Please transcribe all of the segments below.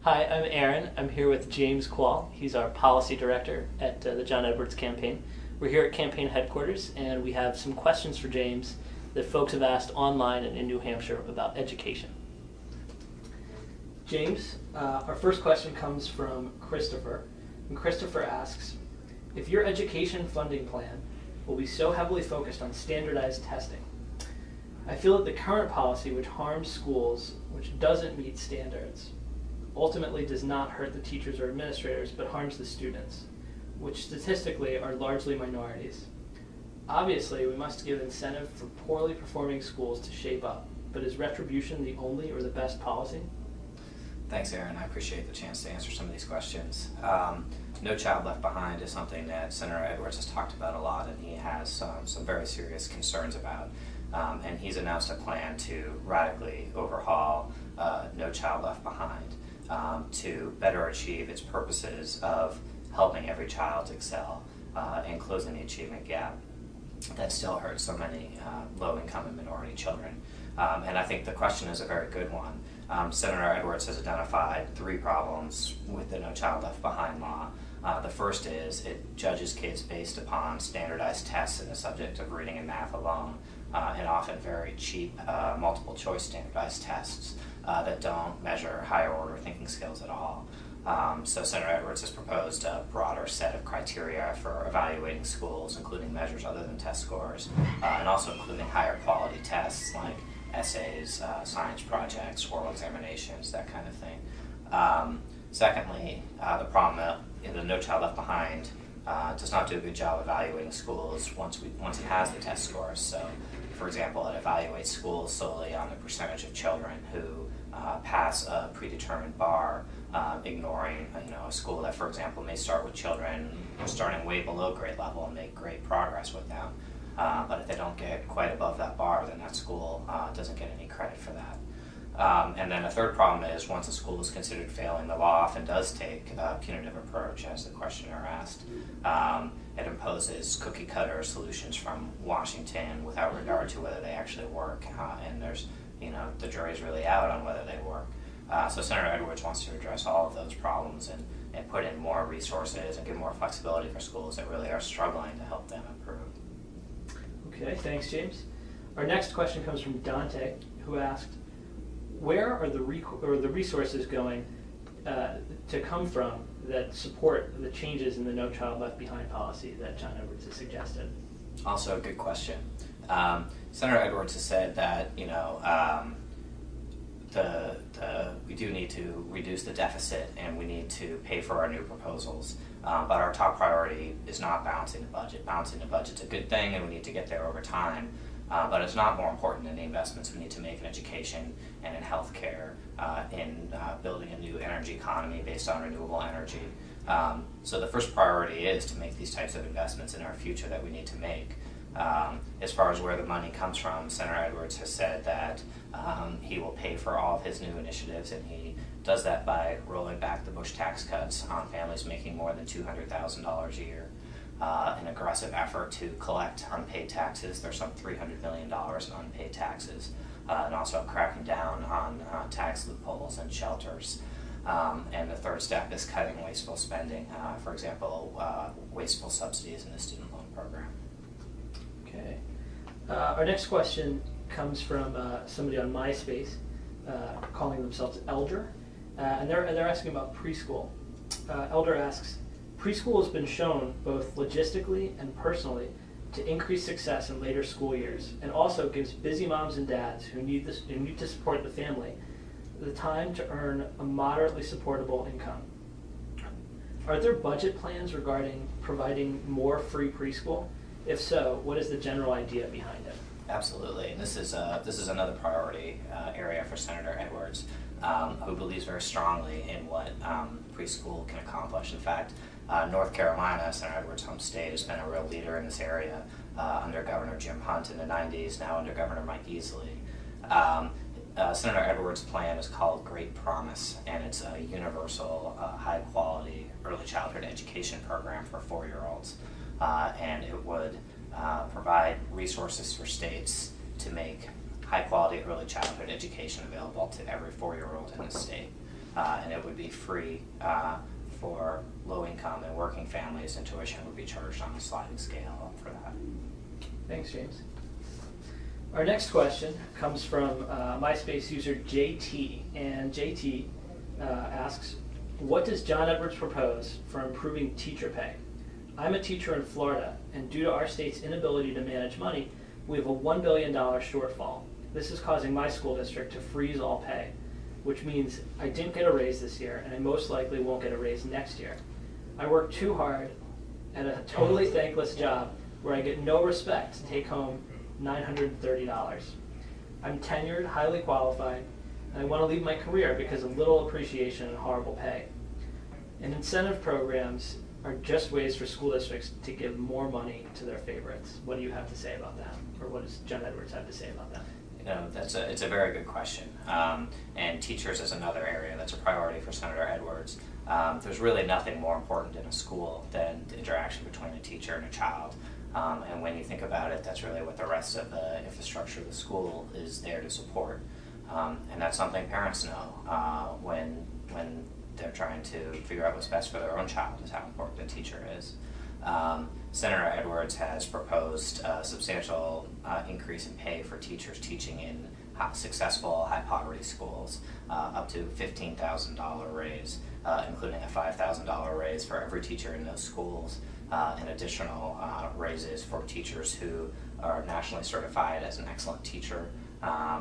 Hi, I'm Aaron. I'm here with James Kvaal. He's our policy director at the John Edwards campaign. We're here at campaign headquarters, and we have some questions for James that folks have asked online and in New Hampshire about education. James, our first question comes from Christopher. And Christopher asks, if your education funding plan will be so heavily focused on standardized testing, I feel that the current policy, which harms schools which doesn't meet standards, ultimately does not hurt the teachers or administrators, but harms the students, which statistically are largely minorities. Obviously, we must give incentive for poorly performing schools to shape up, but is retribution the only or the best policy? Thanks, Aaron. I appreciate the chance to answer some of these questions. No Child Left Behind is something that Senator Edwards has talked about a lot, and he has some very serious concerns about. And he's announced a plan to radically overhaul No Child Left Behind to better achieve its purposes of helping every child excel and closing the achievement gap that still hurts so many low-income and minority children. And I think the question is a very good one. Senator Edwards has identified 3 problems with the No Child Left Behind law. The first is it judges kids based upon standardized tests in the subject of reading and math alone, and often very cheap multiple choice standardized tests that don't measure higher order thinking skills at all. So Senator Edwards has proposed a broader set of criteria for evaluating schools, including measures other than test scores, and also including higher quality tests like essays, science projects, oral examinations, that kind of thing. Secondly, the problem in the No Child Left Behind does not do a good job evaluating schools once it has the test scores. So, for example, it evaluates schools solely on the percentage of children who pass a predetermined bar, ignoring a school that, for example, may start with children starting way below grade level and make great progress with them. But if they don't get quite above that bar, then that school doesn't get any credit for that. And then a third problem is once a school is considered failing, the law often does take a punitive approach, as the questioner asked. It imposes cookie cutter solutions from Washington without regard to whether they actually work, and there's, the jury's really out on whether they work. So Senator Edwards wants to address all of those problems and put in more resources and give more flexibility for schools that really are struggling to help them improve. Okay, thanks, James. Our next question comes from Dante, who asked, where are the resources going to come from that support the changes in the No Child Left Behind policy that John Edwards has suggested? Also a good question. Senator Edwards has said that we do need to reduce the deficit and we need to pay for our new proposals. But our top priority is not balancing the budget. Balancing the budget's a good thing and we need to get there over time. But it's not more important than the investments we need to make in education and in healthcare, in building a new energy economy based on renewable energy. So the first priority is to make these types of investments in our future that we need to make. As far as where the money comes from, Senator Edwards has said that he will pay for all of his new initiatives, and he does that by rolling back the Bush tax cuts on families making more than $200,000 a year. An aggressive effort to collect unpaid taxes. There's some $300 million in unpaid taxes, and also cracking down on tax loopholes and shelters. And the third step is cutting wasteful spending, for example, wasteful subsidies in the student loan program. Okay. Our next question comes from somebody on MySpace calling themselves Elder, and they're asking about preschool. Elder asks, preschool has been shown both logistically and personally to increase success in later school years, and also gives busy moms and dads who need to support the family the time to earn a moderately supportable income. Are there budget plans regarding providing more free preschool? If so, what is the general idea behind it? Absolutely, and this is another priority area for Senator Edwards, who believes very strongly in what preschool can accomplish. In fact, North Carolina, Senator Edwards' home state, has been a real leader in this area under Governor Jim Hunt in the 90s, now under Governor Mike Easley. Senator Edwards' plan is called Great Promise, and it's a universal, high-quality early childhood education program for 4-year-olds. And it would provide resources for states to make high-quality early childhood education available to every 4-year-old in the state. and it would be free for low-income and working families, and tuition would be charged on a sliding scale for that. Thanks, James. Our next question comes from MySpace user JT, and JT asks, what does John Edwards propose for improving teacher pay? I'm a teacher in Florida, and due to our state's inability to manage money, we have a $1 billion shortfall. This is causing my school district to freeze all pay, which means I didn't get a raise this year, and I most likely won't get a raise next year. I work too hard at a totally thankless job where I get no respect to take home $930. I'm tenured, highly qualified, and I want to leave my career because of little appreciation and horrible pay. And incentive programs are just ways for school districts to give more money to their favorites. What do you have to say about that? Or what does John Edwards have to say about that? You know, it's a very good question. And teachers is another area that's a priority for Senator Edwards. There's really nothing more important in a school than the interaction between a teacher and a child. And when you think about it, that's really what the rest of the infrastructure of the school is there to support. And that's something parents know when they're trying to figure out what's best for their own child, is how important a teacher is. Senator Edwards has proposed a substantial increase in pay for teachers teaching in successful high-poverty schools, up to $15,000 raise, including a $5,000 raise for every teacher in those schools, and additional raises for teachers who are nationally certified as an excellent teacher,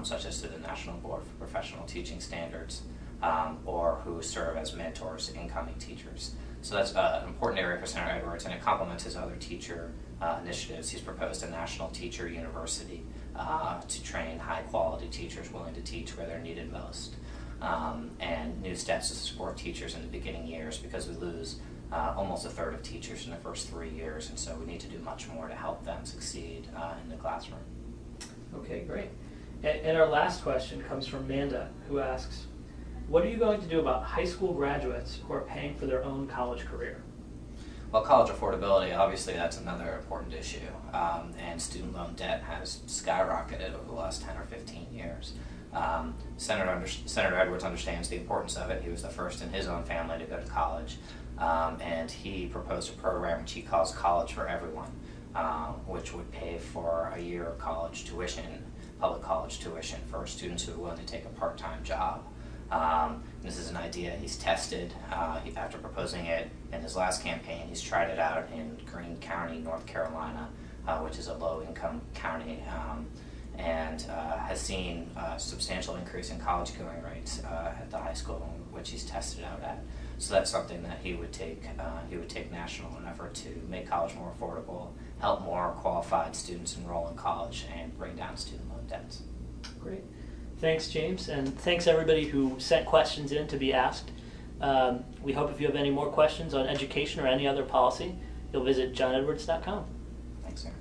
such as through the National Board for Professional Teaching Standards, or who serve as mentors to incoming teachers. So that's an important area for Senator Edwards, and it complements his other teacher initiatives. He's proposed a national teacher university to train high-quality teachers willing to teach where they're needed most, and new steps to support teachers in the beginning years, because we lose almost a third of teachers in the first 3 years, and so we need to do much more to help them succeed in the classroom. Okay, great. And our last question comes from Amanda, who asks, what are you going to do about high school graduates who are paying for their own college career? Well, college affordability, obviously that's another important issue, and student loan debt has skyrocketed over the last 10 or 15 years. Senator Edwards understands the importance of it. He was the first in his own family to go to college, and he proposed a program which he calls College for Everyone, which would pay for a year of college tuition, public college tuition, for students who are willing to take a part-time job. This is an idea he's tested. After proposing it in his last campaign, he's tried it out in Greene County, North Carolina, which is a low-income county, and has seen a substantial increase in college going rates at the high school which he's tested out at. So that's something that he would take national in an effort to make college more affordable, help more qualified students enroll in college, and bring down student loan debts. Great. Thanks, James, and thanks everybody who sent questions in to be asked. We hope if you have any more questions on education or any other policy, you'll visit johnedwards.com. Thanks, Aaron.